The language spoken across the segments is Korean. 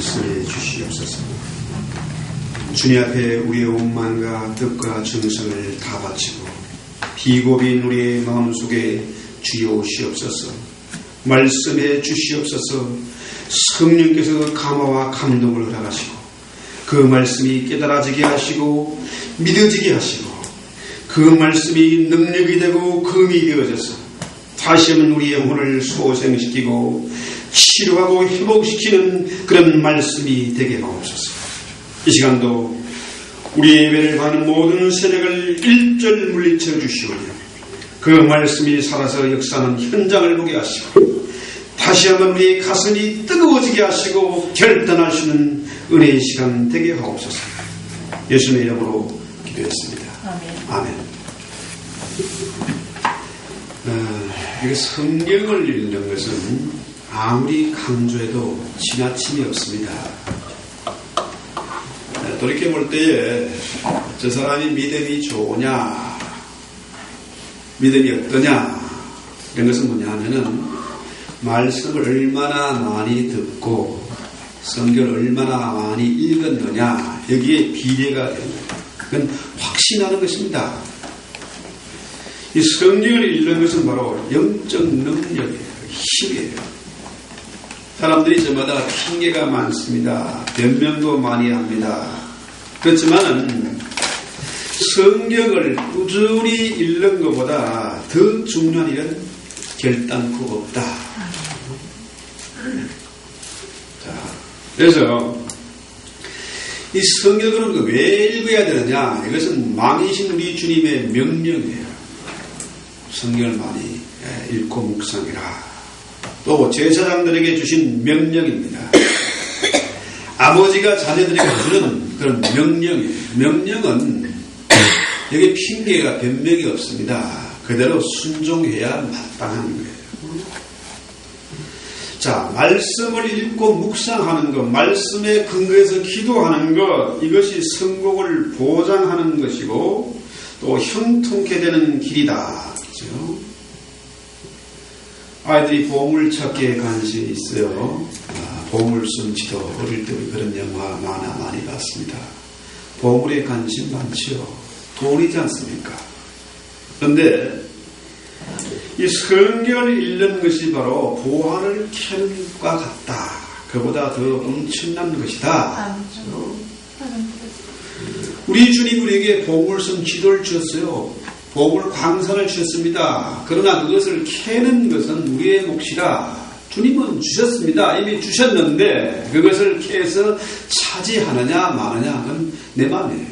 말씀해 주시옵소서. 주님 앞에 우리의 온만과 뜻과 정성을 다 바치고 비고빈 우리의 마음속에 주여 오시옵소서. 말씀해 주시옵소서. 성령께서 감화와 감동을 허락하시고 그 말씀이 깨달아지게 하시고 믿어지게 하시고 그 말씀이 능력이 되고 금이 되어져서 다시 한번 우리 영혼을 소생시키고 치료하고 회복시키는 그런 말씀이 되게 하옵소서. 이 시간도 우리 예배를 받는 모든 세력을 일절 물리쳐 주시오며 그 말씀이 살아서 역사하는 현장을 보게 하시고 다시 한번 우리의 가슴이 뜨거워지게 하시고 결단하시는 은혜의 시간 되게 하옵소서. 예수님의 이름으로 기도했습니다. 아멘. 이게 성경을 읽는 것은 아무리 강조해도 지나침이 없습니다. 돌이켜볼 때에 저 사람이 믿음이 좋으냐 믿음이 어떠냐 이런 것은 뭐냐 하면은 말씀을 얼마나 많이 듣고 성경을 얼마나 많이 읽었느냐 여기에 비례가 됩니다. 그건 확신하는 것입니다. 이 성경을 읽는 것은 바로 영적 능력이에요. 힘이에요. 사람들이 저마다 핑계가 많습니다. 변명도 많이 합니다. 그렇지만 성경을 꾸준히 읽는 것보다 더 중요한 일은 결단코 없다. 자, 그래서 이 성경을 왜 읽어야 되느냐? 이것은 왕이신 우리 주님의 명령이에요. 성경을 많이 읽고 묵상해라. 또 제사장들에게 주신 명령입니다. 아버지가 자녀들에게 주는 그런 명령이에요. 명령은 여기 핑계가 변명이 없습니다. 그대로 순종해야 마땅한 거예요. 자, 말씀을 읽고 묵상하는 것, 말씀에 근거해서 기도하는 것, 이것이 성공을 보장하는 것이고 또 형통케 되는 길이다. 그렇죠? 아이들이 보물찾기에 관심이 있어요. 보물섬지도 어릴 때 그런 영화 만화 많이 봤습니다. 보물에 관심 많지요. 돈이지 않습니까? 그런데 이 성경을 읽는 것이 바로 보화를 캐는 것과 같다. 그보다 더 엄청난 것이다. 우리 주님 우리에게 보물섬 지도를 주셨어요. 보물 광산을 주셨습니다. 그러나 그것을 캐는 것은 우리의 몫이라 주님은 주셨습니다. 이미 주셨는데 그것을 캐서 차지하느냐 마느냐 그건 내 마음이에요.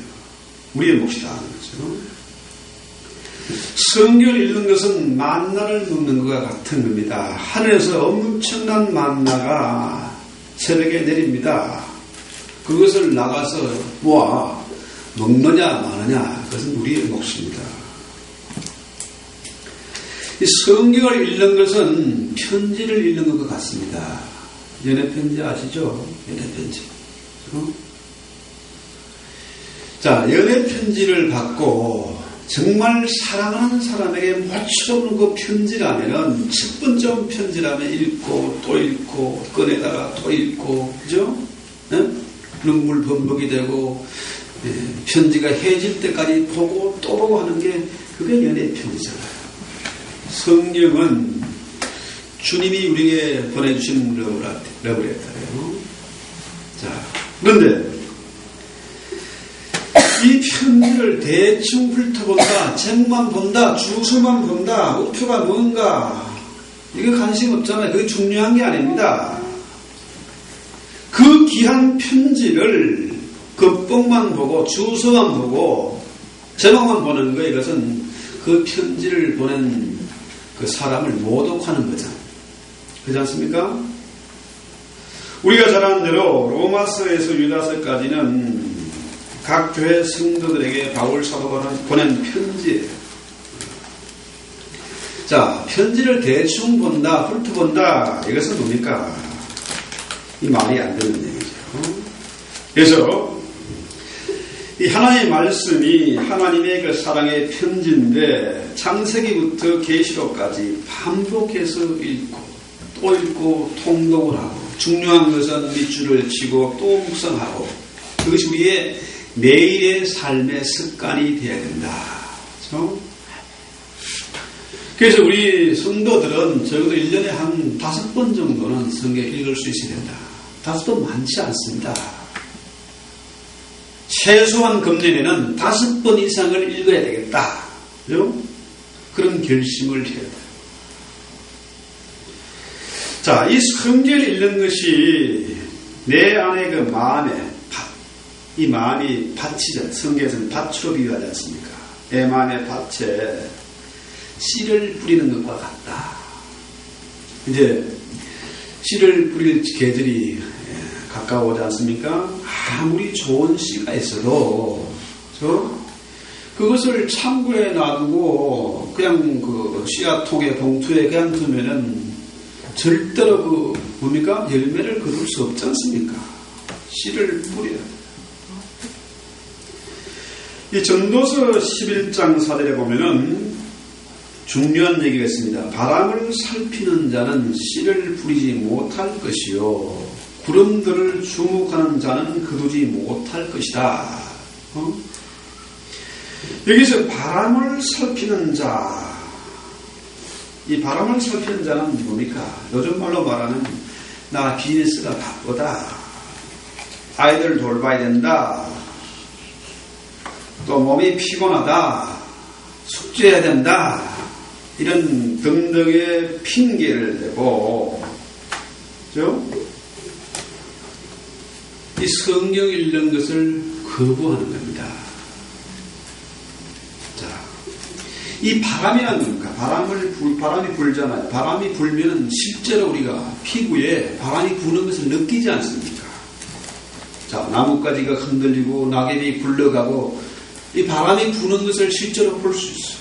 우리의 몫이다 하는 거죠. 성경을 읽는 것은 만나를 먹는 것과 같은 겁니다. 하늘에서 엄청난 만나가 새벽에 내립니다. 그것을 나가서 모아 먹느냐 마느냐 그것은 우리의 몫입니다. 이 성경을 읽는 것은 편지를 읽는 것과 같습니다. 연애편지 아시죠? 연애편지. 자, 연애편지를 받고 정말 사랑하는 사람에게 모처럼 그 편지라면은 첫 번째 편지라면 읽고 또 읽고 꺼내다가 또 읽고 그죠? 네? 눈물 범벅이 되고 편지가 해질 때까지 보고 또 보고 하는 게 그게 연애 편지잖아요. 성경은 주님이 우리에게 보내주신 러브레터예요. 자, 그런데 이 편지를 대충 훑어본다, 책만 본다, 주소만 본다, 우표가 뭔가 이게 관심 없잖아요. 그게 중요한 게 아닙니다. 그 귀한 편지를 겉봉만 보고 주소만 보고 제목만 보는 거 이것은 그 편지를 보낸 그 사람을 모독하는 거잖아요. 그렇지 않습니까? 우리가 잘 아는 대로 로마서에서 유다서까지는 각 교회 성도들에게 바울 사도가 보낸 편지예요. 자, 편지를 대충 본다, 훑어본다, 이것은 뭡니까? 이 말이 안 되는 얘기죠. 그래서 이 하나님의 말씀이 하나님의 그 사랑의 편지인데 창세기부터 계시록까지 반복해서 읽고 또 읽고 통독을 하고 중요한 것은 밑줄을 치고 또 묵상하고 그것이 우리의 매일의 삶의 습관이 되어야 된다. 그렇죠? 그래서 우리 성도들은 적어도 1년에 한 5번 정도는 성경 읽을 수 있어야 된다. 5번 많지 않습니다. 최소한 금년에는 5번 이상을 읽어야 되겠다. 그죠? 그런 결심을 해야 돼요. 자, 이 성경을 읽는 것이 내 안에 그 마음에 이 마음이 밭이죠. 성경에서는 밭으로 비유하지 않습니까? 내 마음의 밭에 씨를 뿌리는 것과 같다. 이제 씨를 뿌릴 계절이 가까워오지 않습니까? 아무리 좋은 씨가 있어도 그것을 창고에 놔두고 그냥 그 씨앗통에 봉투에 그냥 두면은 절대로 뭡니까? 열매를 거둘 수 없지 않습니까? 씨를 뿌려야 돼요. 이 전도서 11장 4절에 보면은 중요한 얘기가 있습니다. 바람을 살피는 자는 씨를 뿌리지 못할 것이요 구름들을 주목하는 자는 거두지 못할 것이다. 여기서 바람을 살피는 자, 이 바람을 살피는 자는 뭡니까? 요즘 말로 말하는 나 비즈니스가 바쁘다, 아이들 돌봐야 된다, 또 몸이 피곤하다, 숙제해야 된다, 이런 등등의 핑계를 대고, 그죠? 이 성경 읽는 것을 거부하는 겁니다. 자, 이 바람이라는 겁니까? 바람이 불잖아요. 바람이 불면은 실제로 우리가 피부에 바람이 부는 것을 느끼지 않습니까? 자, 나뭇가지가 흔들리고 낙엽이 굴러가고 이 바람이 부는 것을 실제로 볼 수 있어요.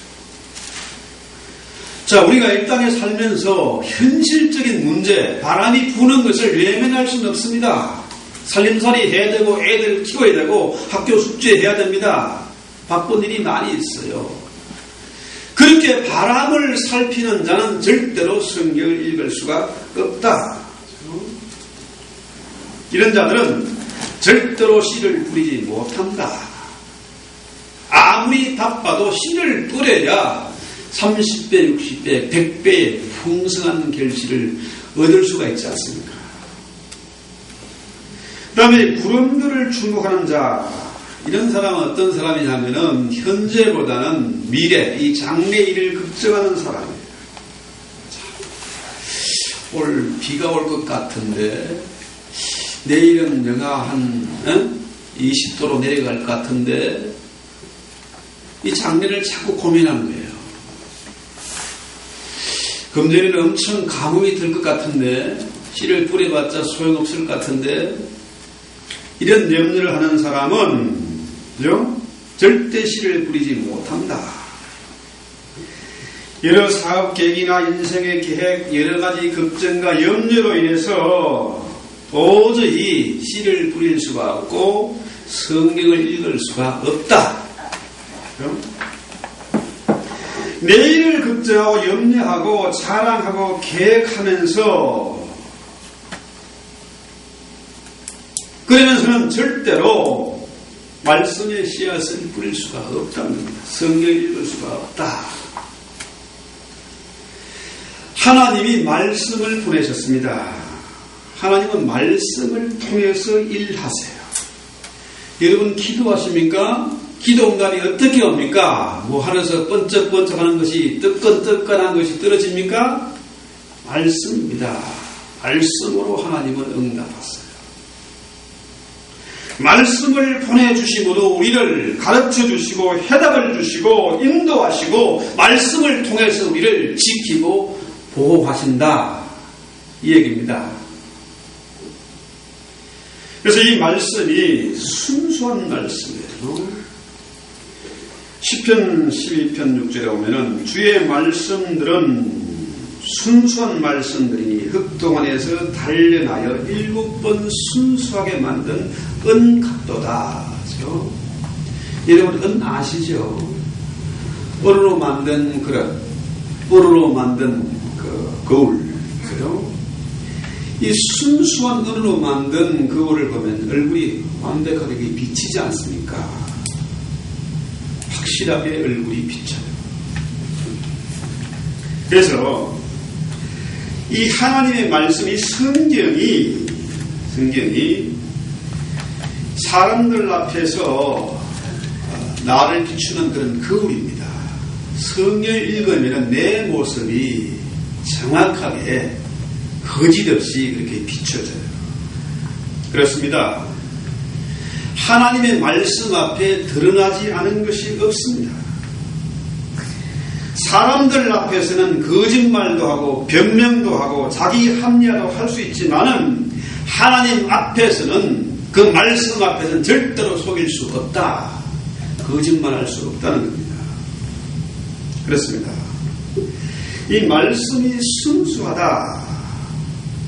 자, 우리가 이 땅에 살면서 현실적인 문제, 바람이 부는 것을 외면할 수는 없습니다. 살림살이 해야 되고 애들 키워야 되고 학교 숙제해야 됩니다. 바쁜 일이 많이 있어요. 그렇게 바람을 살피는 자는 절대로 성경을 읽을 수가 없다. 이런 자들은 절대로 씨를 뿌리지 못한다. 아무리 바빠도 씨를 뿌려야 30배, 60배, 100배의 풍성한 결실을 얻을 수가 있지 않습니까? 그 다음에 구름들을 주목하는 자, 이런 사람은 어떤 사람이냐면은 현재보다는 미래, 이 장래 일을 걱정하는 사람이에요. 올 비가 올 것 같은데 내일은 영하 한 20도로 내려갈 것 같은데 이 장래를 자꾸 고민하는 거예요. 금전에는 엄청 가뭄이 들 것 같은데 씨를 뿌려봤자 소용없을 것 같은데 이런 염려를 하는 사람은 그죠? 절대 씨를 뿌리지 못한다. 여러 사업 계획이나 인생의 계획, 여러 가지 걱정과 염려로 인해서 도저히 씨를 뿌릴 수가 없고 성경을 읽을 수가 없다. 그죠? 내일을 걱정하고 염려하고 자랑하고 계획하면서 그러면서는 절대로 말씀의 씨앗을 뿌릴 수가 없다는 겁니다. 성경을 읽을 수가 없다. 하나님이 말씀을 보내셨습니다. 하나님은 말씀을 통해서 일하세요. 여러분 기도하십니까? 기도응답이 어떻게 옵니까? 뭐 하면서 번쩍번쩍하는 것이 뜨끈뜨끈한 것이 떨어집니까? 말씀입니다. 말씀으로 하나님은 응답하세요. 말씀을 보내주심으로 우리를 가르쳐주시고 해답을 주시고 인도하시고 말씀을 통해서 우리를 지키고 보호하신다. 이 얘기입니다. 그래서 이 말씀이 순수한 말씀이에요. 시편 12편 6절에 보면은 주의 말씀들은 순수한 말씀들이니 흙동안에서 단련하여 7번 순수하게 만든 은각도다. 그렇죠? 여러분 은 아시죠? 뻘으로 만든 그릇, 뻘으로 만든 그 거울. 그렇죠? 이 순수한 은으로 만든 거울을 보면 얼굴이 완벽하게 비치지 않습니까? 확실하게 얼굴이 비쳐요. 그래서 이 하나님의 말씀이 성경이 사람들 앞에서 나를 비추는 그런 거울입니다. 성경을 읽으면 내 모습이 정확하게 거짓없이 그렇게 비춰져요. 그렇습니다. 하나님의 말씀 앞에 드러나지 않은 것이 없습니다. 사람들 앞에서는 거짓말도 하고 변명도 하고 자기 합리화도 할 수 있지만은 하나님 앞에서는 그 말씀 앞에서는 절대로 속일 수 없다. 거짓말할 수 없다는 겁니다. 그렇습니다. 이 말씀이 순수하다.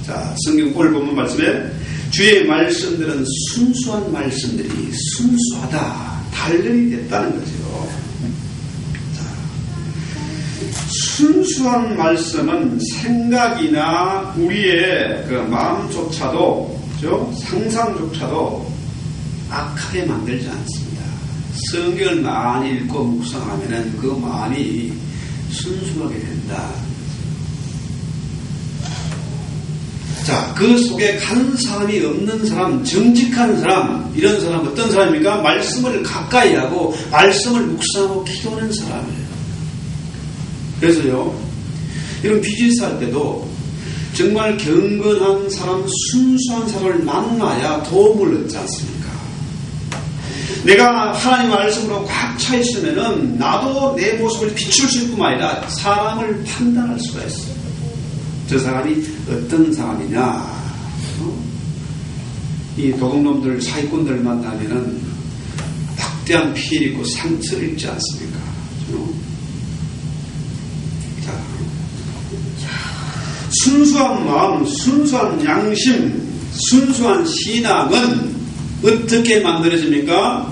자, 성경 오늘 본문 말씀에 주의 말씀들은 순수한 말씀들이 순수하다. 단련이 됐다는 거죠. 자, 순수한 말씀은 생각이나 우리의 그 마음조차도, 그렇죠? 상상조차도 악하게 만들지 않습니다. 성경을 많이 읽고 묵상하면 그 마음이 순수하게 된다. 자, 그 속에 간사함이 없는 사람, 정직한 사람, 이런 사람 어떤 사람입니까? 말씀을 가까이 하고 말씀을 묵상하고 기도하는 사람이에요. 그래서요, 이런 비즈니스 할 때도 정말 경건한 사람, 순수한 사람을 만나야 도움을 얻지 않습니까? 내가 하나님 말씀으로 꽉 차 있으면은 나도 내 모습을 비출 수 있을 뿐만 아니라 사람을 판단할 수가 있어요. 저 사람이 어떤 사람이냐. 이 도둑놈들, 사기꾼들 만나면은 막대한 피해를 입고 상처를 입지 않습니까? 자, 순수한 마음, 순수한 양심, 순수한 신앙은 어떻게 만들어집니까?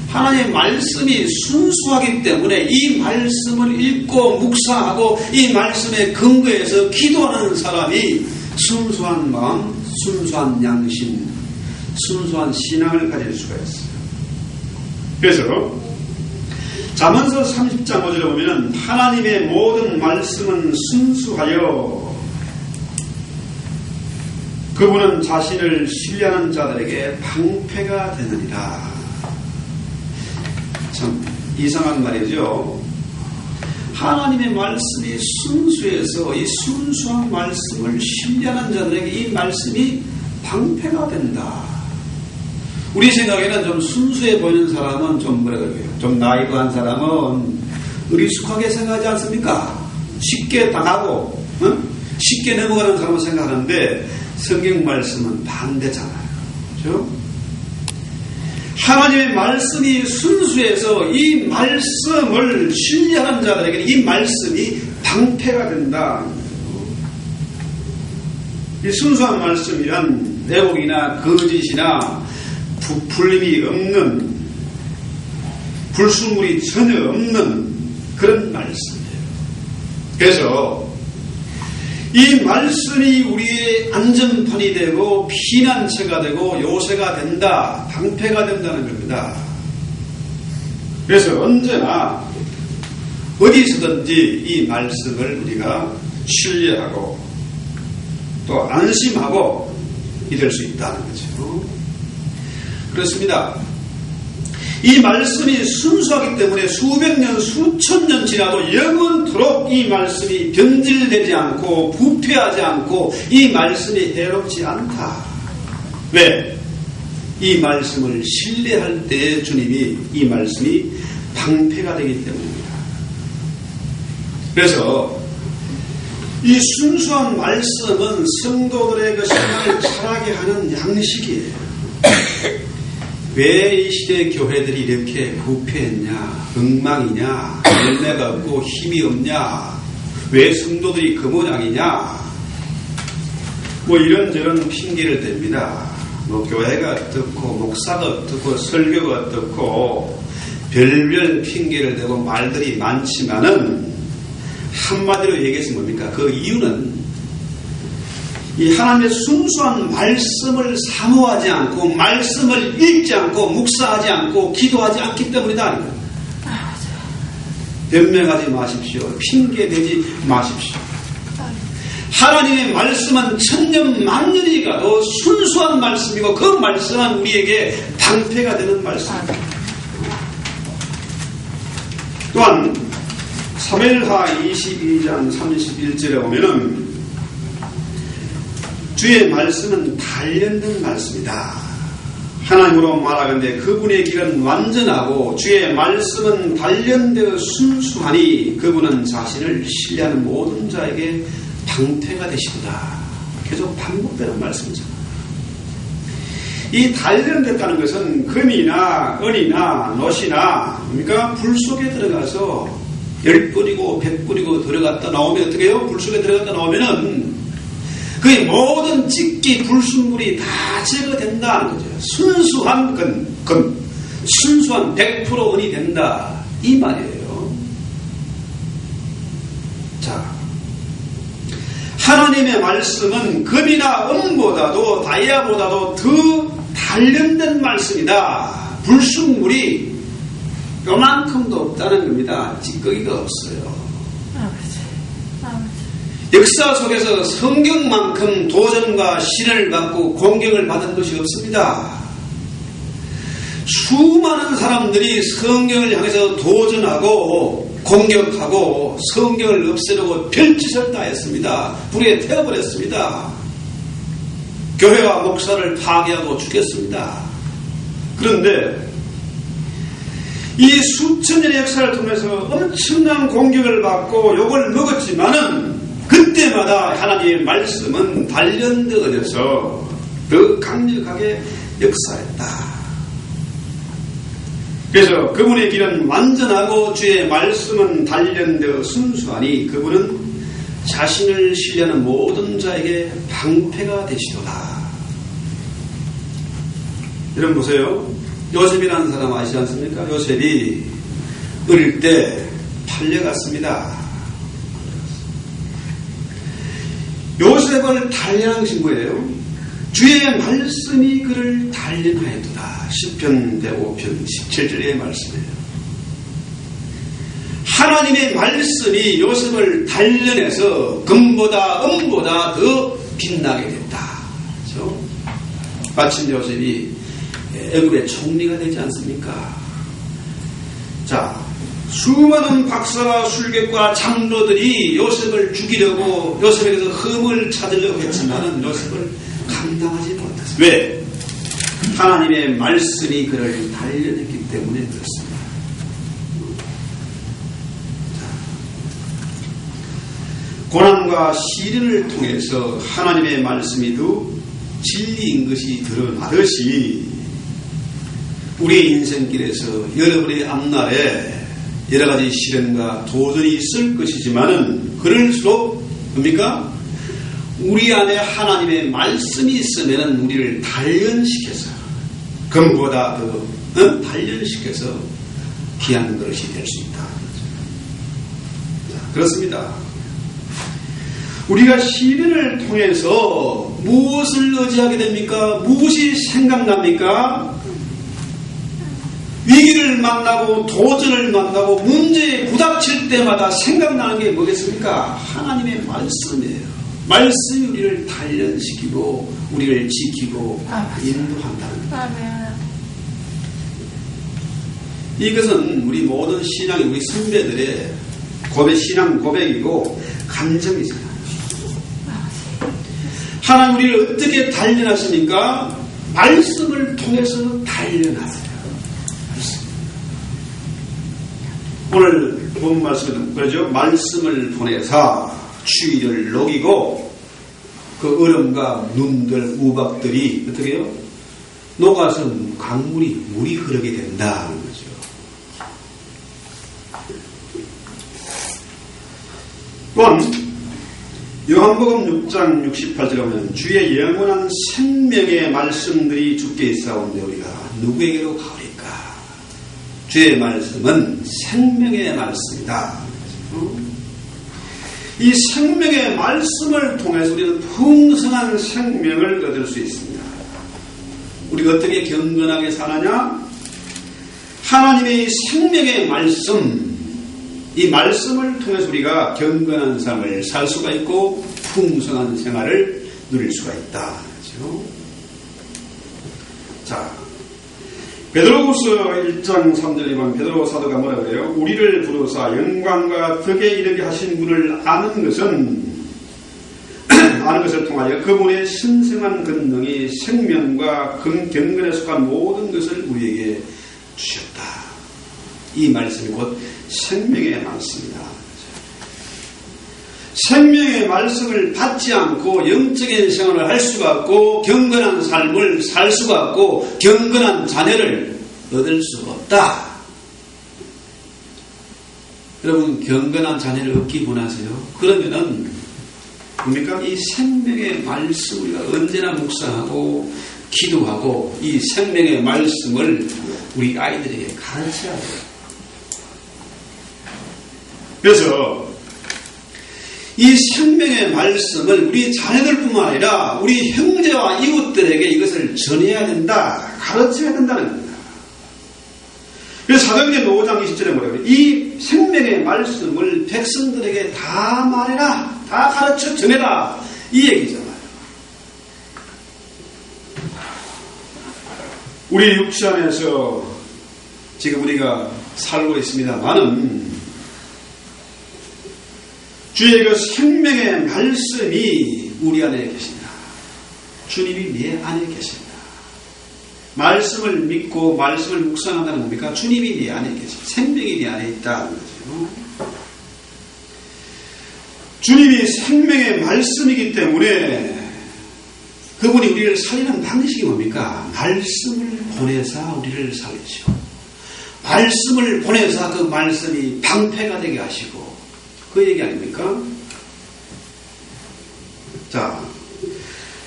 하나님의 말씀이 순수하기 때문에 이 말씀을 읽고 묵상하고 이 말씀에 근거해서 기도하는 사람이 순수한 마음, 순수한 양심, 순수한 신앙을 가질 수가 있어요. 그래서 잠언서 30장 5절에 보면 하나님의 모든 말씀은 순수하여 그분은 자신을 신뢰하는 자들에게 방패가 되느니라. 참 이상한 말이죠. 하나님의 말씀이 순수해서 이 순수한 말씀을 신뢰하는 자들에게 이 말씀이 방패가 된다. 우리 생각에는 좀 순수해 보이는 사람은 좀 뭐라 그래요? 좀 나이브한 사람은 어리숙하게 생각하지 않습니까? 쉽게 당하고 쉽게 넘어가는 사람을 생각하는데 성경 말씀은 반대잖아요. 그렇죠? 하나님의 말씀이 순수해서 이 말씀을 신뢰하는 자들에게 이 말씀이 방패가 된다. 이 순수한 말씀이란 내복이나 거짓이나 부풀림이 없는, 불순물이 전혀 없는 그런 말씀이에요. 그래서 이 말씀이 우리의 안전판이 되고 피난처가 되고 요새가 된다, 방패가 된다는 겁니다. 그래서 언제나 어디서든지 이 말씀을 우리가 신뢰하고 또 안심하고 이럴 수 있다는 거죠. 그렇습니다. 이 말씀이 순수하기 때문에 수백 년, 수천 년 지나도 영원토록 이 말씀이 변질되지 않고 부패하지 않고 이 말씀이 해롭지 않다. 왜? 이 말씀을 신뢰할 때 주님이 이 말씀이 방패가 되기 때문입니다. 그래서 이 순수한 말씀은 성도들의 그 신앙을 자라게 하는 양식이에요. 왜 이 시대 교회들이 이렇게 부패했냐, 엉망이냐, 열매가 없고 힘이 없냐, 왜 성도들이 그 모양이냐, 뭐 이런저런 핑계를 댑니다. 뭐 교회가 어떻고, 목사가 어떻고, 설교가 어떻고, 별별 핑계를 대고 말들이 많지만은, 한마디로 얘기해서 뭡니까? 그 이유는 이 하나님의 순수한 말씀을 사모하지 않고 말씀을 읽지 않고 묵상하지 않고 기도하지 않기 때문이다. 변명하지 마십시오. 핑계대지 마십시오. 하나님의 말씀은 천년 만년이 가도 순수한 말씀이고 그 말씀은 우리에게 방패가 되는 말씀입니다. 또한 사무엘하 22장 31절에 보면은 주의 말씀은 단련된 말씀이다. 하나님으로 말하건대 그분의 길은 완전하고 주의 말씀은 단련되어 순수하니 그분은 자신을 신뢰하는 모든 자에게 방패가 되시구나. 계속 반복되는 말씀이잖아요. 이 단련됐다는 것은 금이나 은이나 놋이나 그러니까 불 속에 들어가서 10분이고 100분이고 들어갔다 나오면 어떻게 해요? 불 속에 들어갔다 나오면은 그 모든 찌끼 불순물이 다 제거된다는 거죠. 순수한 금, 순수한 100% 은이 된다. 이 말이에요. 자, 하나님의 말씀은 금이나 은보다도 다이아보다도 더 단련된 말씀이다. 불순물이 요만큼도 없다는 겁니다. 찌꺼기가 없어요. 역사 속에서 성경만큼 도전과 시련을 받고 공격을 받은 것이 없습니다. 수많은 사람들이 성경을 향해서 도전하고 공격하고 성경을 없애려고 별짓을 다 했습니다. 불에 태워버렸습니다. 교회와 목사를 파괴하고 죽였습니다. 그런데 이 수천 년의 역사를 통해서 엄청난 공격을 받고 욕을 먹었지만은 그때마다 하나님의 말씀은 단련되어져서 더 강력하게 역사했다. 그래서 그분의 길은 완전하고 주의 말씀은 단련되어 순수하니 그분은 자신을 신뢰하는 모든 자에게 방패가 되시도다. 여러분 보세요. 요셉이라는 사람 아시지 않습니까? 요셉이 어릴 때 팔려갔습니다. 요셉을 단련한 것이 뭐예요? 주의 말씀이 그를 단련하였도다. 시편 105편 17절의 말씀이에요. 하나님의 말씀이 요셉을 단련해서 금보다 은보다 더 빛나게 됐다. 그렇죠? 마침 요셉이 애굽의 총리가 되지 않습니까? 자, 수많은 박사와 술객과 장로들이 요셉을 죽이려고 요셉에게서 흠을 찾으려고 했지만은 요셉을 감당하지 못했어요. 왜? 하나님의 말씀이 그를 단련했기 때문에 그렇습니다. 고난과 시련을 통해서 하나님의 말씀이 더 진리인 것이 드러나듯이 우리의 인생길에서 여러분의 앞날에 여러 가지 시련과 도전이 있을 것이지만은 그럴수록 뭡니까? 우리 안에 하나님의 말씀이 있으면은 우리를 단련시켜서 금보다 더 단련시켜서 귀한 것이 될 수 있다. 자, 그렇습니다. 우리가 시련을 통해서 무엇을 의지하게 됩니까? 무엇이 생각납니까? 위기를 만나고 도전을 만나고 문제에 부닥칠 때마다 생각나는 게 뭐겠습니까? 하나님의 말씀이에요. 말씀이 우리를 단련시키고 우리를 지키고 인도한다는 거예요. 이것은 우리 모든 신앙이 우리 선배들의 신앙 고백이고 감정이잖아요. 하나님 우리를 어떻게 단련하십니까? 말씀을 통해서 단련하세요. 오늘 본 말씀은 그러죠. 말씀을 보내사 추위를 녹이고 그 얼음과 눈들 우박들이 어떻게 해요? 녹아서 물이 흐르게 된다는 거죠. 또한 요한복음 6장 68절에 보면 주의 영원한 생명의 말씀들이 주께 있사온데 우리가 누구에게로 가오리까? 주의 말씀은 생명의 말씀이다. 이 생명의 말씀을 통해서 우리는 풍성한 생명을 얻을 수 있습니다. 우리가 어떻게 경건하게 사느냐? 하나님의 생명의 말씀, 이 말씀을 통해서 우리가 경건한 삶을 살 수가 있고 풍성한 생활을 누릴 수가 있다. 그렇죠? 자, 베드로후서 1장 3절에 보면 베드로 사도가 뭐라 그래요? 우리를 부르사 영광과 덕에 이르게 하신 분을 아는 것을 통하여 그분의 신성한 권능이 생명과 경건에 속한 모든 것을 우리에게 주셨다. 이 말씀이 곧 생명의 말씀이다. 생명의 말씀을 받지 않고 영적인 생활을 할 수가 없고 경건한 삶을 살 수가 없고 경건한 자녀를 얻을 수가 없다. 여러분 경건한 자녀를 얻기 원하세요? 그러면은 뭡니까? 이 생명의 말씀 우리가 언제나 묵상하고 기도하고 이 생명의 말씀을 우리 아이들에게 가르쳐야 돼요. 그래서 이 생명의 말씀을 우리 자녀들뿐만 아니라 우리 형제와 이웃들에게 이것을 전해야 된다. 가르쳐야 된다는 겁니다. 그래서 사도행전 5장 20절에 뭐라고요? 이 생명의 말씀을 백성들에게 다 말해라. 다 가르쳐 전해라. 이 얘기잖아요. 우리 육체 안에서 지금 우리가 살고 있습니다만은 주의 그 생명의 말씀이 우리 안에 계신다. 주님이 내 안에 계신다. 말씀을 믿고 말씀을 묵상한다는 겁니까? 주님이 내 안에 계신다. 생명이 내 안에 있다는 거죠. 주님이 생명의 말씀이기 때문에 그분이 우리를 살리는 방식이 뭡니까? 말씀을 보내사 우리를 살리시고 말씀을 보내사 그 말씀이 방패가 되게 하시고 그 얘기 아닙니까? 자,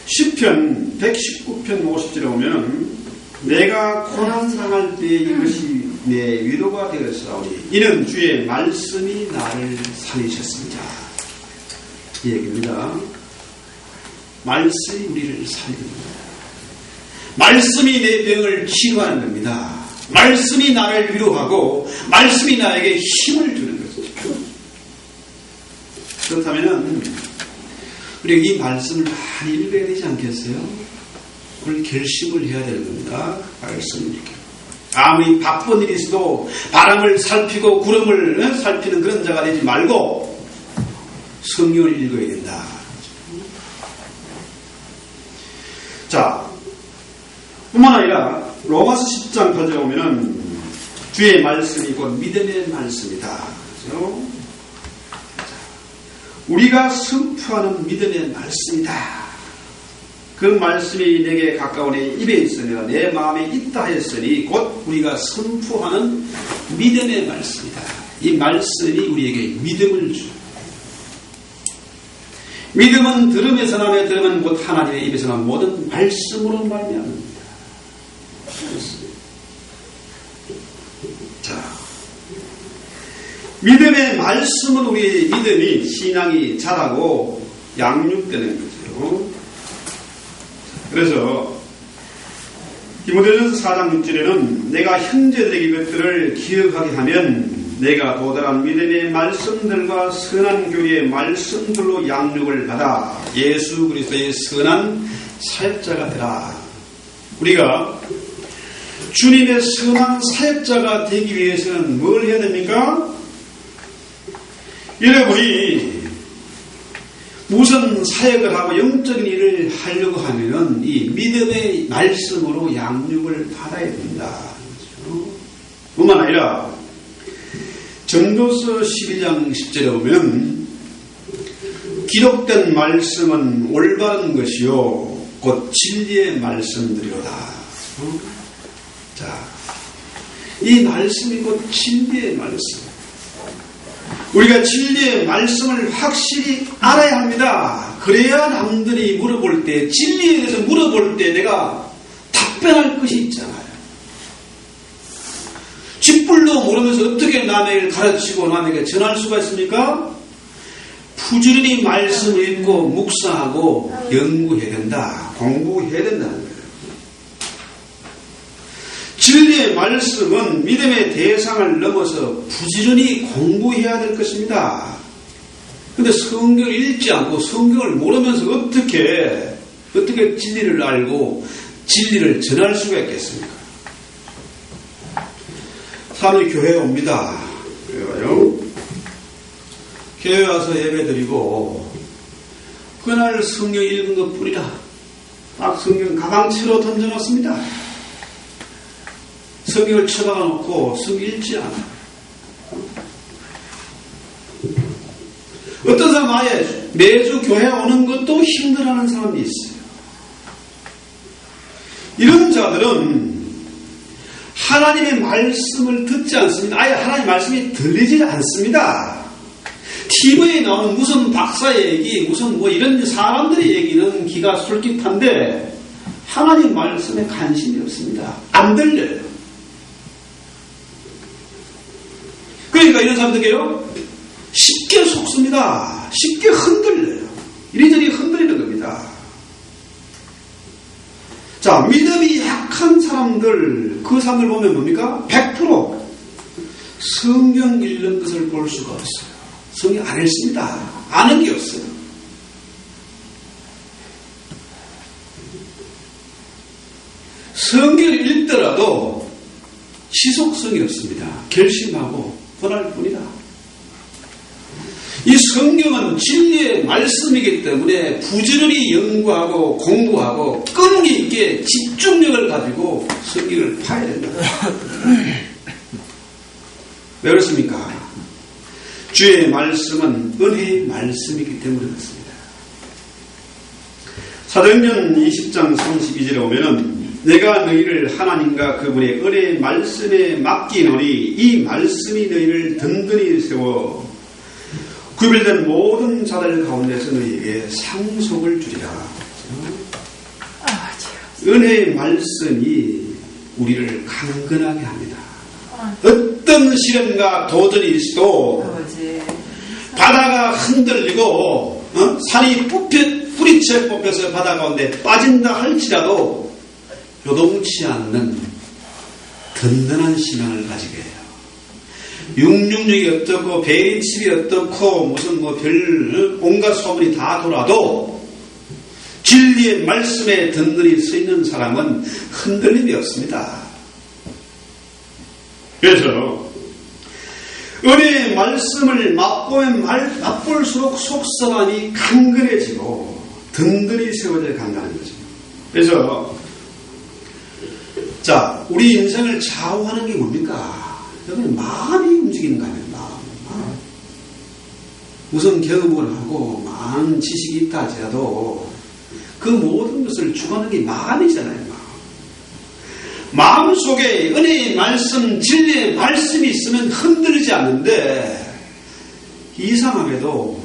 시편 119편 50절에 보면 내가 고난당할 때 이것이 내 위로가 되었사오니 이는 주의 말씀이 나를 살리셨습니다. 이 얘기입니다. 말씀이 우리를 살립니다. 말씀이 내 병을 치료하는 겁니다. 말씀이 나를 위로하고 말씀이 나에게 힘을 주는 것이죠. 그렇다면 우리가 이 말씀을 많이 읽어야 되지 않겠어요? 오늘 결심을 해야 되는 겁니다. 말씀을 읽게. 아무리 바쁜 일이 있어도 바람을 살피고 구름을 살피는 그런 자가 되지 말고 성경을 읽어야 된다. 자, 뿐만 아니라 로마서 10장 8절에 보면은 주의 말씀이 곧 믿음의 말씀이다. 그렇죠? 우리가 선포하는 믿음의 말씀이다. 그 말씀이 내게 가까운 내 입에 있으며 내 마음에 있다 했으니 곧 우리가 선포하는 믿음의 말씀이다. 이 말씀이 우리에게 믿음을 줍니다. 믿음은 들음에서 나며 들음은 곧 하나님의 입에서 난 모든 말씀으로 말미암습니다. 자, 믿음의 말씀은 우리의 믿음이 신앙이 자라고 양육되는 거죠. 그래서 디모데전서 4장 6절에는 내가 형제들에게 이것들을 기억하게 하면 내가 도달한 믿음의 말씀들과 선한 교리의 말씀들로 양육을 받아 예수 그리스도의 선한 사역자가 되라. 우리가 주님의 선한 사역자가 되기 위해서는 뭘 해야 됩니까? 여러분이 무슨 사역을 하고 영적인 일을 하려고 하면은 이 믿음의 말씀으로 양육을 받아야 된다. 그렇죠? 뿐만 아니라 전도서 11장 10절에 보면 기록된 말씀은 올바른 것이요 곧 진리의 말씀들이로다. 자, 이 말씀이 곧 진리의 말씀. 우리가 진리의 말씀을 확실히 알아야 합니다. 그래야 남들이 물어볼 때, 진리에 대해서 물어볼 때 내가 답변할 것이 있잖아요. 쥐뿔도 모르면서 어떻게 남에게 가르치고 남에게 전할 수가 있습니까? 부지런히 말씀 읽고 묵상하고 연구해야 된다. 공부해야 된다는 거예요. 진리의 말씀은 믿음의 대상을 넘어서 부지런히 공부해야 될 것입니다. 근데 성경을 읽지 않고 성경을 모르면서 어떻게 진리를 알고 진리를 전할 수가 있겠습니까? 사람이 교회에 옵니다. 교회 와서 예배드리고 그날 성경 읽은 것 뿐이라 딱 성경 가방채로 던져놓습니다. 성경을 쳐박아 놓고 성경 읽지 않아. 어떤 사람 아예 매주 교회 오는 것도 힘들어하는 사람이 있어요. 이런 자들은 하나님의 말씀을 듣지 않습니다. 아예 하나님의 말씀이 들리지 않습니다. TV에 나오는 무슨 박사의 얘기, 무슨 이런 사람들의 얘기는 귀가 솔깃한데 하나님 말씀에 관심이 없습니다. 안 들려요. 그러니까 이런 사람들에게요 쉽게 속습니다. 쉽게 흔들려요. 이리저리 흔들리는 겁니다. 자, 믿음이 약한 사람들, 그 사람들 보면 뭡니까? 100% 성경 읽는 것을 볼 수가 없어요. 성경 안 읽습니다. 아는 게 없어요. 성경을 읽더라도 지속성이 없습니다. 결심하고 권할 뿐이다. 이 성경은 진리의 말씀이기 때문에 부지런히 연구하고 공부하고 끈기 있게 집중력을 가지고 성경을 파야 된다. 왜 그렇습니까? 주의 말씀은 은혜의 말씀이기 때문에 그렇습니다. 사도행전 20장 32절에 오면은 내가 너희를 하나님과 그분의 은혜의 말씀에 맡기노니 이 말씀이 너희를 든든히 세워 구별된 모든 자들 가운데서 너희에게 상속을 주리라. 은혜의 말씀이 우리를 강건하게 합니다. 어떤 시련과 도전이 있어도 바다가 흔들리고 산이 뿌리채 뽑혀서 바다 가운데 빠진다 할지라도 요동치 않는 든든한 신앙을 가지게 해요. 666이 어떻고 베리칩이 어떻고 무슨 별 온갖 소문이 다 돌아도 진리의 말씀에 든든히 서 있는 사람은 흔들림이 없습니다. 그래서 은혜의 말씀을 맛보면 맛볼수록 속사람이 강건해지고 든든히 세워져야 간다는 거죠. 그래서 자, 우리 인생을 좌우하는 게 뭡니까? 여기는 마음이 움직이는 거 아니에요. 마음. 무슨 경험을 하고 많은 지식이 있다 하더라도 그 모든 것을 주관하는 게 마음이잖아요. 마음 속에 은혜의 말씀, 진리의 말씀이 있으면 흔들리지 않는데 이상하게도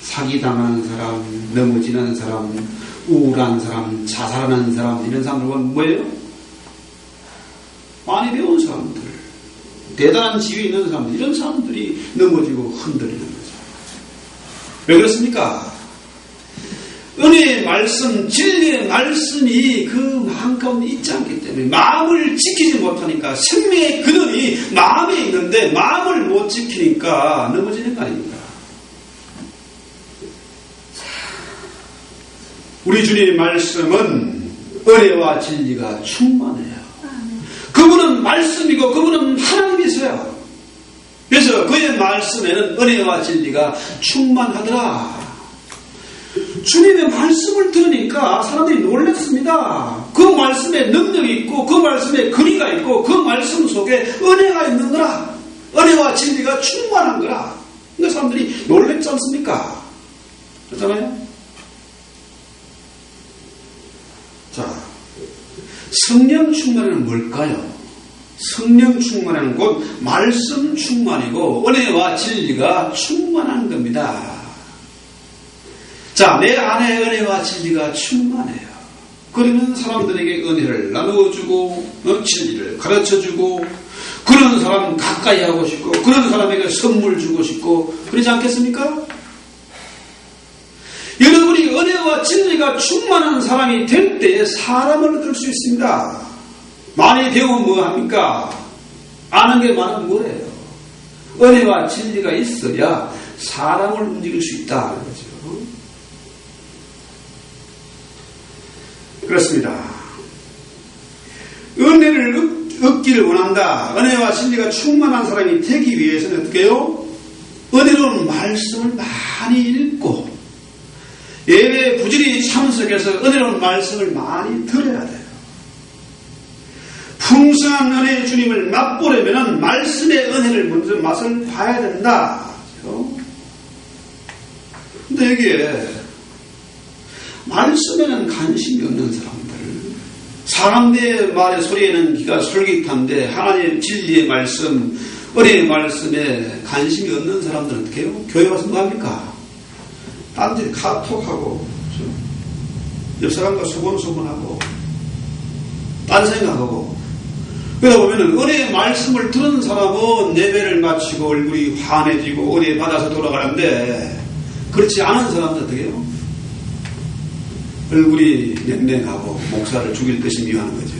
사기당하는 사람, 넘어지는 사람, 우울한 사람, 자살하는 사람 이런 사람들은 뭐예요? 많이 배운 사람들, 대단한 지위에 있는 사람들, 이런 사람들이 넘어지고 흔들리는 거죠. 왜 그렇습니까? 은혜의 말씀, 진리의 말씀이 그 마음 가운데 있지 않기 때문에 마음을 지키지 못하니까 생명의 근원이 마음에 있는데 마음을 못 지키니까 넘어지는 거 아닙니까? 우리 주님의 말씀은 은혜와 진리가 충만해요. 그분은 말씀이고 그분은 하나님이세요. 그래서 그의 말씀에는 은혜와 진리가 충만하더라. 주님의 말씀을 들으니까 사람들이 놀랐습니다. 그 말씀에 능력이 있고 그 말씀에 근위가 있고 그 말씀 속에 은혜가 있는 거라. 은혜와 진리가 충만한 거라. 그러니까 사람들이 놀랬지 않습니까? 그렇잖아요? 자, 성령 충만은 뭘까요? 성령 충만은 곧 말씀 충만이고 은혜와 진리가 충만한 겁니다. 자, 내 안에 은혜와 진리가 충만해요. 그러면 사람들에게 은혜를 나누어주고 진리를 가르쳐주고 그런 사람 가까이 하고 싶고 그런 사람에게 선물 주고 싶고 그러지 않겠습니까? 은혜와 진리가 충만한 사람이 될 때 사람을 얻을 수 있습니다. 많이 배우면 뭐합니까? 아는 게 많으면 뭐래요? 은혜와 진리가 있어야 사람을 움직일 수 있다는 거죠. 그렇습니다. 은혜를 얻기를 원한다. 은혜와 진리가 충만한 사람이 되기 위해서는 어떻게 해요? 은혜로운 말씀을 많이 읽고 예배에 부지런히 참석해서 은혜로운 말씀을 많이 들어야 돼요. 풍성한 은혜의 주님을 맛보려면 말씀의 은혜를 먼저 맛을 봐야 된다. 근데 여기에 말씀에는 관심이 없는 사람들, 사람들의 말의 소리에는 귀가 솔깃한데 하나님의 진리의 말씀, 은혜의 말씀에 관심이 없는 사람들은 어떻게 해요? 교회 와서 뭐 합니까? 딴짓 카톡하고 옆 사람과 소곤소곤하고 딴 생각하고 그러다 보면 은혜의 말씀을 들은 사람은 예배를 마치고 얼굴이 환해지고 은혜 받아서 돌아가는데 그렇지 않은 사람은 어떻게 해요? 얼굴이 냉랭하고 목사를 죽일 듯이 미워하는 거죠.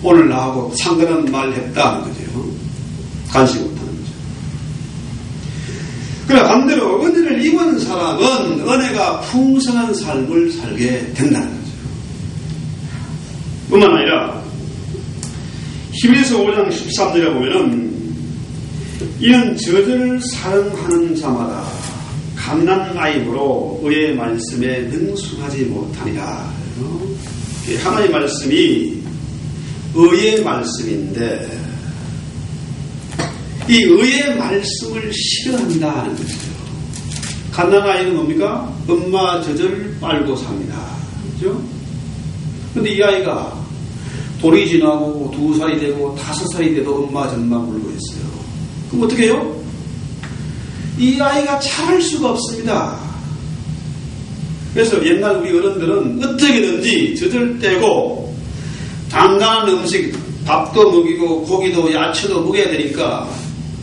오늘 나하고 상관한 말 했다 하는 거죠. 관심 못하는 거죠. 그러나 반대로 은혜를 입은 사람은 은혜가 풍성한 삶을 살게 된다는 거죠. 뿐만 아니라 히브리서 5장 13절에 보면은 이는 저주를 사랑하는 자마다 갓난 아임으로 의의 말씀에 능숙하지 못하니라. 하나님의 말씀이 의의 말씀인데 이 의의 말씀을 싫어한다는 거죠. 갓난 아이는 뭡니까? 엄마 젖을 빨고 삽니다. 그죠? 근데 이 아이가 돌이 지나고 2살이 되고 5살이 돼도 엄마 젖만 물고 있어요. 그럼 어떻게 해요? 이 아이가 참을 수가 없습니다. 그래서 옛날 우리 어른들은 어떻게든지 젖을 떼고 단단한 음식, 밥도 먹이고 고기도 야채도 먹여야 되니까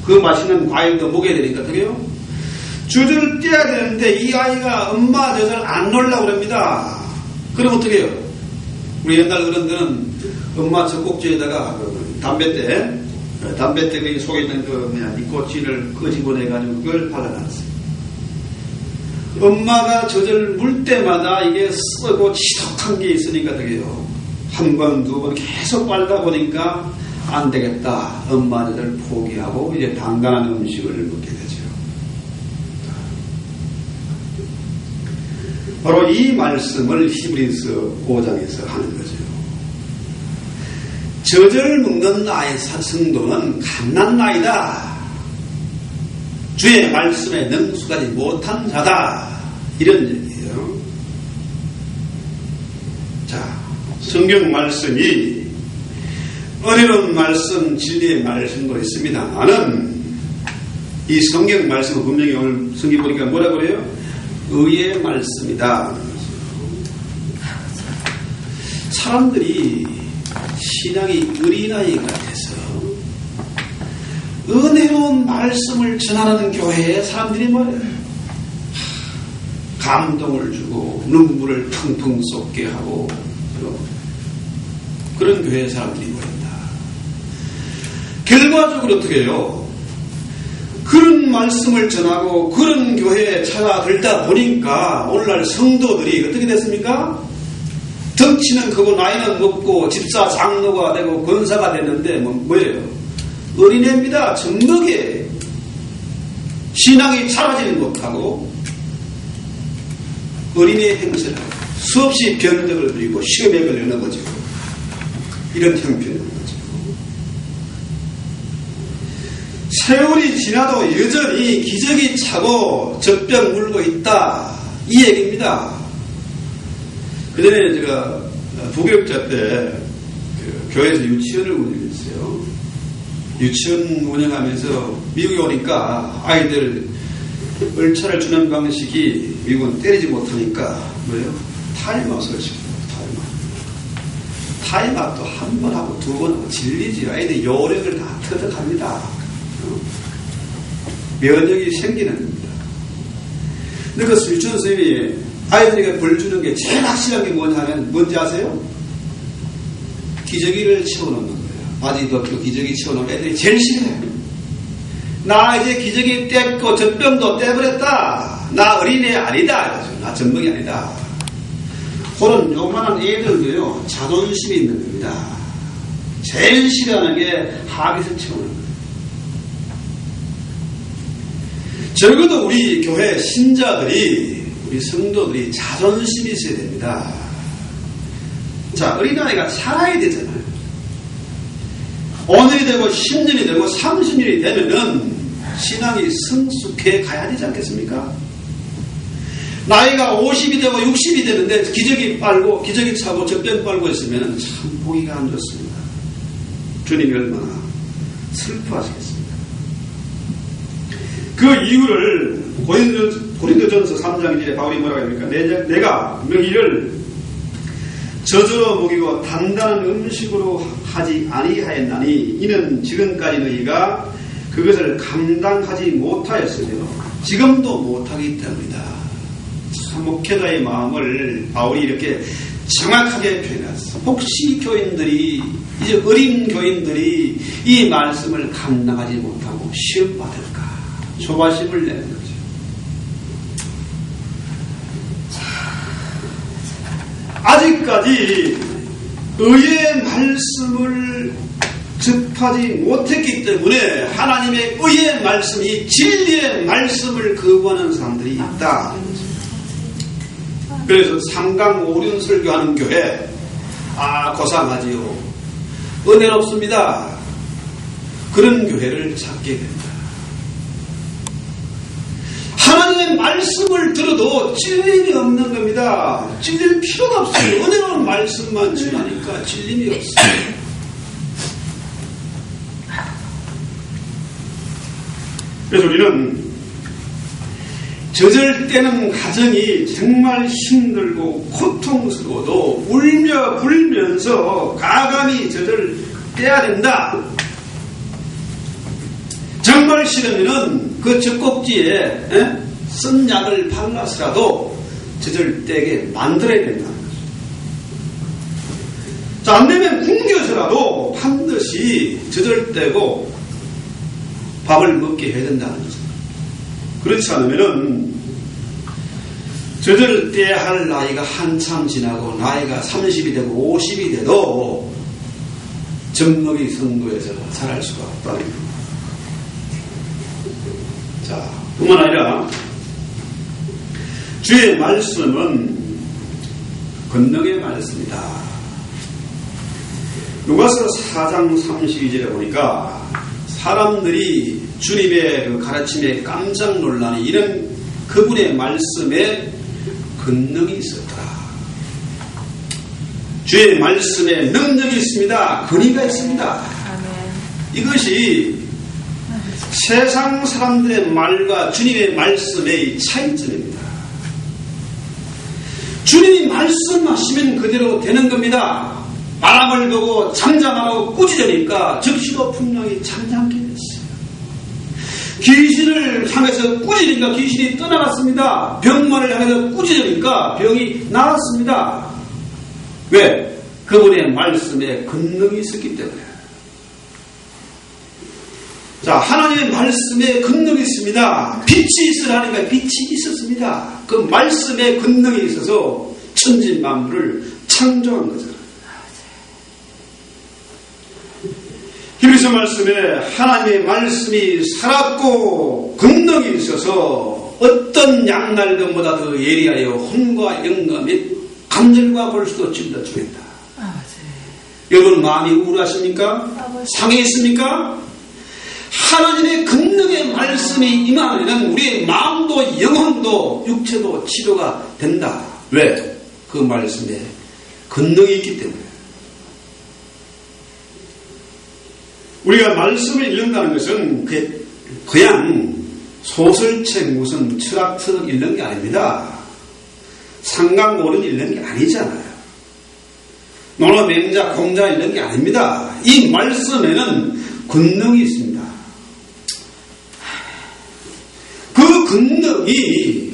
그 맛있는 과일도 먹여야 되니까 어떻게 해요? 젖을 떼야 되는데 이 아이가 엄마 젖을 안 놓으려고 그럽니다. 그럼 어떻게 해요? 우리 옛날 어른들은 엄마 젖꼭지에다가 담뱃대 그 속에 있는 니코틴을 끄집어내가지고 그걸 발라놨어요. 엄마가 젖을 물 때마다 이게 쓰고 지독한 게 있으니까 어떻게 해요? 한 번, 2번 계속 빨다 보니까 안 되겠다. 엄마 젖을 포기하고 이제 단단한 음식을 먹게 되죠. 바로 이 말씀을 히브리서 5장에서 하는 거죠. 젖을 먹는 나의 성도는 갓난 나이다. 주의 말씀에 능숙하지 못한 자다. 이런 얘기예요. 자, 성경 말씀이 은혜로운 말씀, 진리의 말씀도 있습니다만은 이 성경 말씀은 분명히 오늘 성경 보니까 뭐라고 그래요? 의의 말씀이다. 사람들이 신앙이 어린아이 같아서 은혜로운 말씀을 전하는 교회에 사람들이 뭐예요? 감동을 주고 눈물을 퉁퉁 쏟게 하고 그런 교회 사람들이 모인다. 결과적으로 어떻게 해요? 그런 말씀을 전하고 그런 교회에 찾아들다 보니까 오늘날 성도들이 어떻게 됐습니까? 덩치는 크고 나이는 높고 집사 장로가 되고 권사가 됐는데 뭐예요? 어린애입니다. 젖먹이에요. 신앙이 자라지는 못하고 어린애 행세를 하고 수없이 변덕을 부리고 시험에 걸려 넘어지고 이런 형편인 거죠. 세월이 지나도 여전히 기저귀 차고 젖병 물고 있다. 이 얘기입니다. 그 전에 제가 부교육자 때 교회에서 유치원을 운영했어요. 유치원 운영하면서 미국에 오니까 아이들 얼차를 주는 방식이 미국은 때리지 못하니까 뭐예요? 타임아웃을 시켜요. 타임아웃도 한 번 하고 2번 하고 질리지. 아이들 요령을 다 터득합니다. 면역이 생기는 겁니다. 근데 그 유치원 선생님이 아이들에게 벌 주는 게 제일 확실한 게 뭐냐면 뭔지 아세요? 기저귀를 치워놓는 거예요. 바지 벗고 기저귀 치워놓으면 애들이 제일 싫어해요. 나 이제 기저귀 뗐고 젖병도 떼버렸다. 나 어린애 아니다. 나 전문이 아니다. 그런 요만한 애들도요 자존심이 있는 겁니다. 제일 싫어하는 게 합의서 채우는 거예요. 적어도 우리 교회 신자들이, 우리 성도들이 자존심이 있어야 됩니다. 자, 어린아이가 살아야 되잖아요. 오늘이 되고 10년이 되고 30년이 되면은 신앙이 성숙해 가야 되지 않겠습니까? 나이가 50이 되고 60이 되는데 기저귀 빨고 기저귀 차고 젖병 빨고 있으면 참 보기가 안 좋습니다. 주님이 얼마나 슬퍼하시겠습니까? 그 이유를 고린도전서 3장 1절에 바울이 뭐라고 합니까? 내가 너희를 저주로 먹이고 단단한 음식으로 하지 아니하였나니 이는 지금까지 너희가 그것을 감당하지 못하였으며 지금도 못하기 때문이다. 참 목회자의 마음을 바울이 이렇게 정확하게 표현했어. 혹시 교인들이, 이제 어린 교인들이 이 말씀을 감당하지 못하고 시험 받을까? 조바심을 내는 거죠. 아직까지 의의 말씀을 접하지 못했기 때문에 하나님의 의의 말씀이 진리의 말씀을 거부하는 사람들이 있다. 그래서 삼강 오륜 설교하는 교회, 고상하지요. 은혜롭습니다. 그런 교회를 찾게 된다. 하나님의 말씀을 들어도 찔림이 없는 겁니다. 찔릴 필요가 없어요. 은혜로운 말씀만 전하니까 찔림이 없어요. 그래서 우리는 젖을 떼는 과정이 정말 힘들고 고통스러워도 울며 불면서 가감히 젖을 떼야 된다. 정말 싫으면은 그 젖꼭지에 쓴 약을 발라서라도 젖을 떼게 만들어야 된다는 거죠. 자, 안 되면 굶겨서라도 반드시 젖을 떼고 밥을 먹게 해야 된다는 거죠. 그렇지 않으면은 젖을 떼야 할 나이가 한참 지나고 나이가 30이 되고 50이 돼도 젖먹이 성도에서 자랄 수가 없다는 거죠. 자, 뿐만 아니라 주의 말씀은 권능의 말씀이다. 누가서 4장 32절에 보니까 사람들이 주님의 그 가르침에 깜짝 놀라니 이런 그분의 말씀에 권능이 있었더라. 주의 말씀에 능력이 있습니다. 권위가 있습니다. 이것이 세상 사람들의 말과 주님의 말씀의 차이점입니다. 주님이 말씀하시면 그대로 되는 겁니다. 바람을 보고 잠잠하고 꾸짖으니까 즉시로 분명히 잠잠게 됐어요. 귀신을 향해서 꾸짖으니까 귀신이 떠나갔습니다. 병만을 향해서 꾸짖으니까 병이 나았습니다. 왜? 그분의 말씀에 권능이 있었기 때문에. 자, 하나님의 말씀에 권능이 있습니다. 빛이 있으라니까 빛이 있었습니다. 그 말씀에 권능이 있어서 천지만물을 창조한 거잖아요. 히브리서 말씀에 하나님의 말씀이 살았고 권능이 있어서 어떤 양날금보다 더 예리하여 혼과 영과 및 간절과 볼수도 찔러 주겠다. 여러분 마음이 우울하십니까? 상해 있습니까? 하나님의 권능의 말씀이 임하면 우리의 마음도 영혼도 육체도 치료가 된다. 왜? 그 말씀에 권능이 있기 때문에. 우리가 말씀을 읽는다는 것은 그냥 소설책 무슨 철학책 읽는 게 아닙니다. 상강고른 읽는 게 아니잖아요. 논어맹자 공자 읽는 게 아닙니다. 이 말씀에는 권능이 있습니다. 그 권능이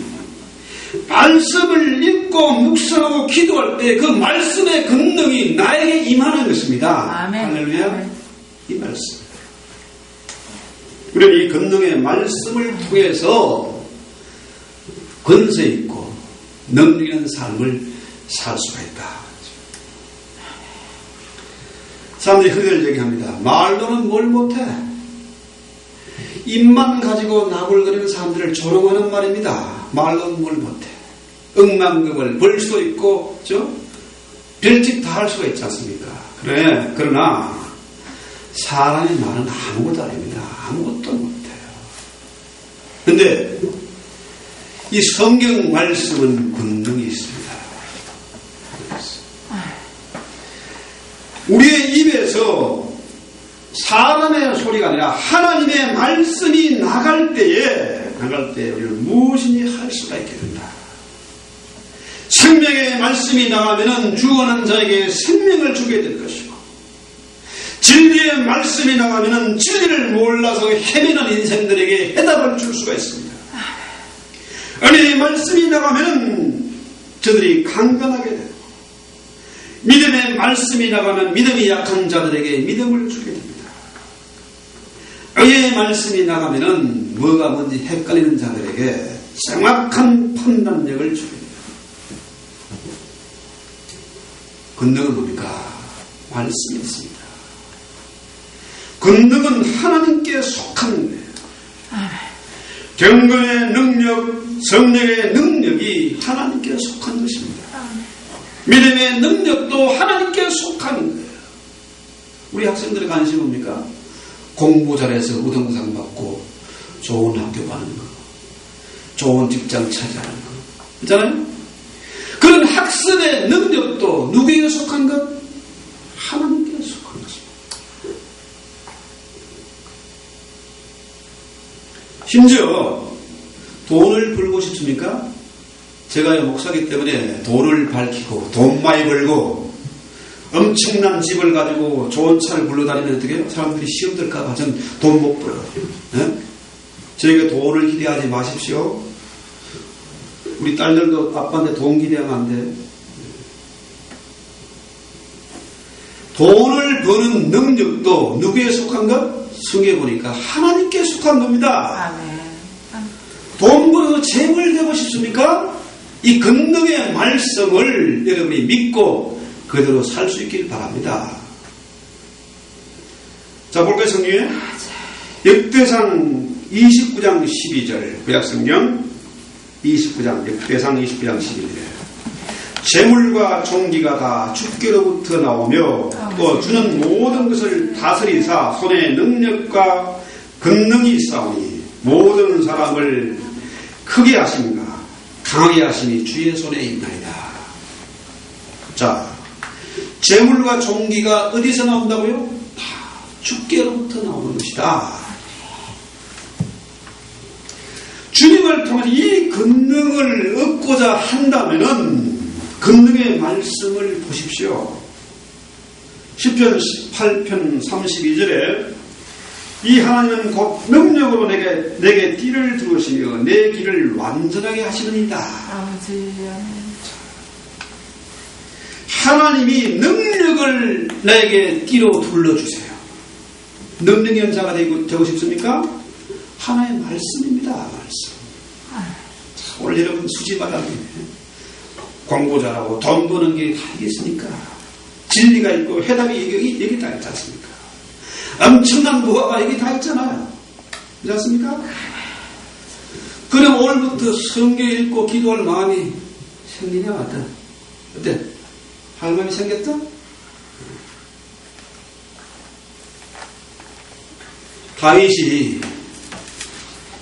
말씀을 읽고 묵상하고 기도할 때 그 말씀의 권능이 나에게 임하는 것입니다. 아멘. 할렐루야. 아멘. 이 말씀. 우리는 이 권능의 말씀을 통해서 권세 있고 능력 있는 삶을 살 수가 있다. 사람들이 흔히 얘기합니다. 말로는 뭘 못해. 입만 가지고 나불거리는 사람들을 조롱하는 말입니다. 말로는 뭘 못해. 억만금을 벌 수도 있고, 별짓 다 할 수가 있지 않습니까? 그래. 그러나 사람의 말은 아무것도 아닙니다. 아무것도 못해요. 근데 이 성경 말씀은 권능이 있습니다. 우리의 입에서 사람의 소리가 아니라 하나님의 말씀이 나갈 때에 우리는 무엇이니 할 수가 있게 된다. 생명의 말씀이 나가면은 주어하는 자에게 생명을 주게 될 것이고, 진리의 말씀이 나가면은 진리를 몰라서 헤매는 인생들에게 해답을 줄 수가 있습니다. 은혜의 말씀이 나가면은 저들이 강건하게 되고, 믿음의 말씀이 나가면 믿음이 약한 자들에게 믿음을 주게 됩니다. 의의 말씀이 나가면은 뭐가 뭔지 헷갈리는 자들에게 정확한 판단력을 주게 됩니다. 권능은 뭡니까? 말씀이 있습니다. 권능은 하나님께 속한 거예요. 경건의 능력, 성령의 능력이 하나님께 속한 것입니다. 믿음의 능력도 하나님께 속한 거예요. 우리 학생들의 관심이 뭡니까? 공부 잘해서 우등상 받고 좋은 학교 가는 거, 좋은 직장 차지하는 거 있잖아요. 그런 학습의 능력도 누구에게 속한 것? 하나님께 속한 것입니다. 심지어 돈을 벌고 싶습니까? 제가 목사기 때문에 돈을 밝히고 돈 많이 벌고 엄청난 집을 가지고 좋은 차를 불러다니면 어떻게 해요? 사람들이 시험 들까봐 전 돈 못 벌어요. 네? 저에게 돈을 기대하지 마십시오. 우리 딸들도 아빠한테 돈 기대하면 안 돼. 돈을 버는 능력도 누구에 속한 것? 성경에 보니까 하나님께 속한 겁니다. 아멘. 돈 벌어서 재물 되고 싶습니까? 이 권능의 말씀을 여러분이 믿고 그대로 살 수 있길 바랍니다. 자, 볼까요, 성경에? 역대상 29장 12절, 구약성경 29장, 역대상 29장 12절. 재물과 종기가 다 주께로부터 나오며 또 주는 모든 것을 다스리사 손에 능력과 권능이 있사오니 모든 사람을 크게 하심과 강하게 하심이 주의 손에 있나이다. 자, 재물과 종기가 어디서 나온다고요? 다 주께로부터 나오는 것이다. 주님을 통해 이 권능을 얻고자 한다면은 권능의 말씀을 보십시오. 시편 18편 32절에 이 하나님은 곧 능력으로 내게 띠를 두으시며 내 길을 완전하게 하시느니라. 하나님이 능력을 나에게 띠로 둘러주세요. 능력 연자가 되고 싶습니까? 하나의 말씀입니다. 말씀. 자, 오늘 여러분 수지 말라는 공부 잘하고 돈 버는 게 다 있으니까 진리가 있고 해답이 여기 다 있지 않습니까? 엄청난 무화가 여기 다 있잖아요. 그렇지 않습니까? 그럼 오늘부터 성경 읽고 기도할 마음이 생기냐 어때? 어때? 할 마음이 생겼다? 다윗이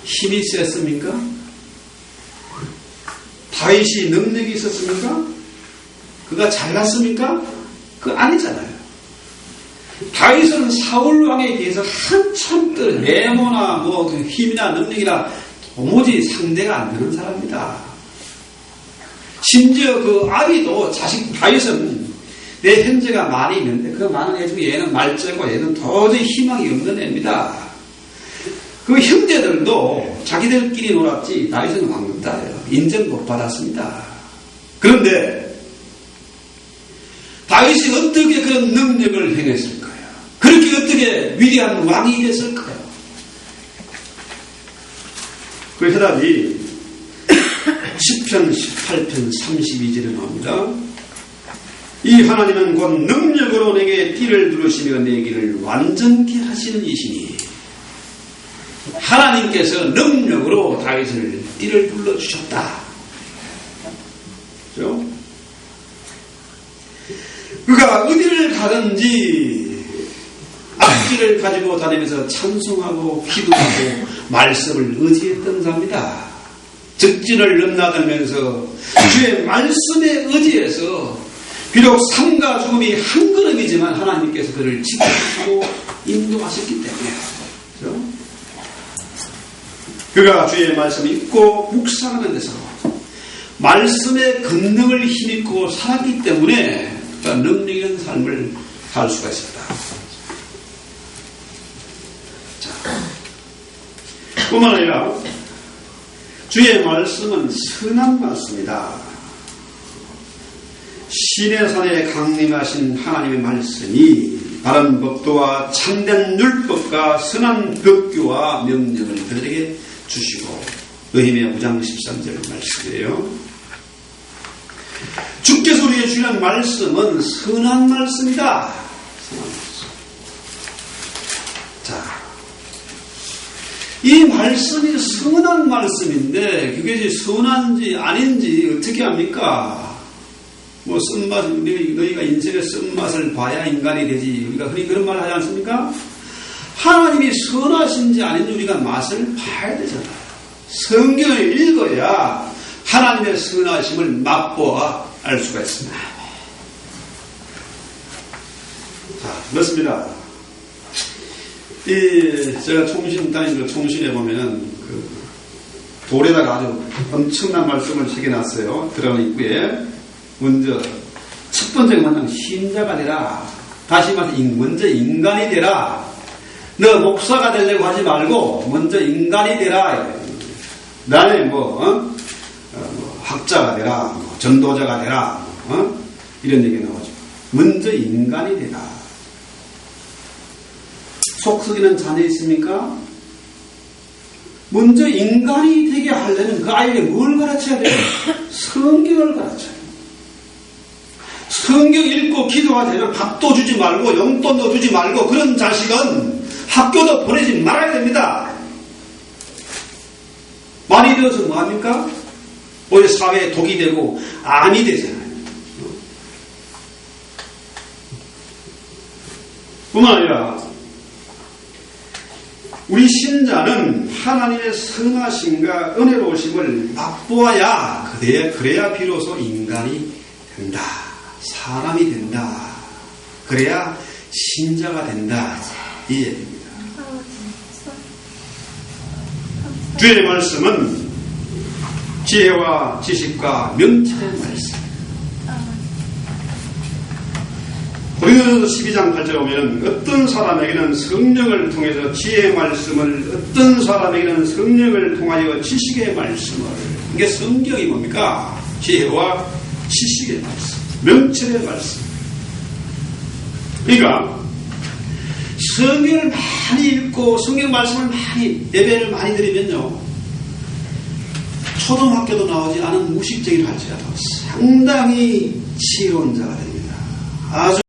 힘이 셌습니까? 다윗이 능력이 있었습니까? 그가 잘났습니까? 그거 아니잖아요. 다윗은 사울 왕에 비해서 한참 더 외모나 뭐 힘이나 능력이나 도무지 상대가 안 되는 사람입니다. 심지어 그 아비도 자식 다윗은 내 형제가 많이 있는데 그 많은 애 중에 얘는 말째고 얘는 도저히 희망이 없는 애입니다. 그 형제들도 자기들끼리 놀았지 다윗은 왕따예요. 인정 못 받았습니다. 그런데 다윗이 어떻게 그런 능력을 행했을까요? 그렇게 어떻게 위대한 왕이 됐을까요? 그 해답이 10편 18편 32절에 나옵니다. 이 하나님은 곧 능력으로 내게 띠를 두르시며 내 길을 완전케 하시는 이시니, 하나님께서 능력으로 다윗을 띠를 둘러주셨다. 그렇죠? 그가 어디를 가든지 악기를 가지고 다니면서 찬송하고 기도하고 말씀을 의지했던 자입니다. 적진을 넘나들면서 주의 말씀에 의지해서 비록 삶과 죽음이 한 걸음이지만 하나님께서 그를 지키시고 인도하셨기 때문에, 그렇죠? 그가 주의 말씀을 읽고 묵상하는 데서 말씀의 권능을 힘입고 살았기 때문에 그가 능력 있는 삶을 살 수가 있습니다. 자, 뿐만 아니라 주의 말씀은 선한 말씀이다. 신의 산에 강림하신 하나님의 말씀이 바른 법도와 참된 율법과 선한 법규와 명령을 그들에게 주시고, 느헤미야 9장 13절 말씀이에요. 주께서 우리에게 주시는 말씀은 선한 말씀이다. 선한 말씀. 자, 이 말씀이 선한 말씀인데 그게 선한지 아닌지 어떻게 합니까? 뭐 쓴맛, 너희가 인생의 쓴맛을 봐야 인간이 되지, 우리가 흔히 그런 말 하지 않습니까? 하나님이 선하신지 아닌지 우리가 맛을 봐야 되잖아요. 성경을 읽어야 하나님의 선하심을 맛보아 알 수가 있습니다. 자, 그렇습니다. 제가 총신 다니면서 총신에 보면은 돌에다가 아주 엄청난 말씀을 새겨놨어요. 들어가는 입구에. 먼저 첫 번째 뭐냐면 신자가 되라. 다시 말해서 먼저 인간이 되라. 너 목사가 되려고 하지 말고 먼저 인간이 되라. 나는 학자가 되라, 전도자가 되라, 이런 얘기 나오죠. 먼저 인간이 되라. 속 썩이는 자녀 있습니까? 먼저 인간이 되게 하려면 그 아이에게 뭘 가르쳐야 돼요? 성경을 가르쳐야 돼요. 성경 읽고 기도하되면 밥도 주지 말고 용돈도 주지 말고 그런 자식은 학교도 보내지 말아야 됩니다. 많이 되어서 뭐합니까? 오히려 사회에 독이 되고 암이 되잖아요. 뿐만 아니라 우리 신자는 하나님의 선하심과 은혜로우심을 맛보아야 그래야 비로소 인간이 된다. 사람이 된다. 그래야 신자가 된다. 이 얘기입니다. 주의 말씀은 지혜와 지식과 명철의 말씀. 고린도전서 12장 8절에 보면 어떤 사람에게는 성령을 통해서 지혜의 말씀을, 어떤 사람에게는 성령을 통하여 지식의 말씀을. 이게 성경이 뭡니까? 지혜와 지식의 말씀, 명철의 말씀. 그러니까 성경을 많이 읽고 성경 말씀을 많이, 예배를 많이 드리면요, 초등학교도 나오지 않은 무식쟁이를 할지라도 상당히 지혜로운 자가 됩니다. 아주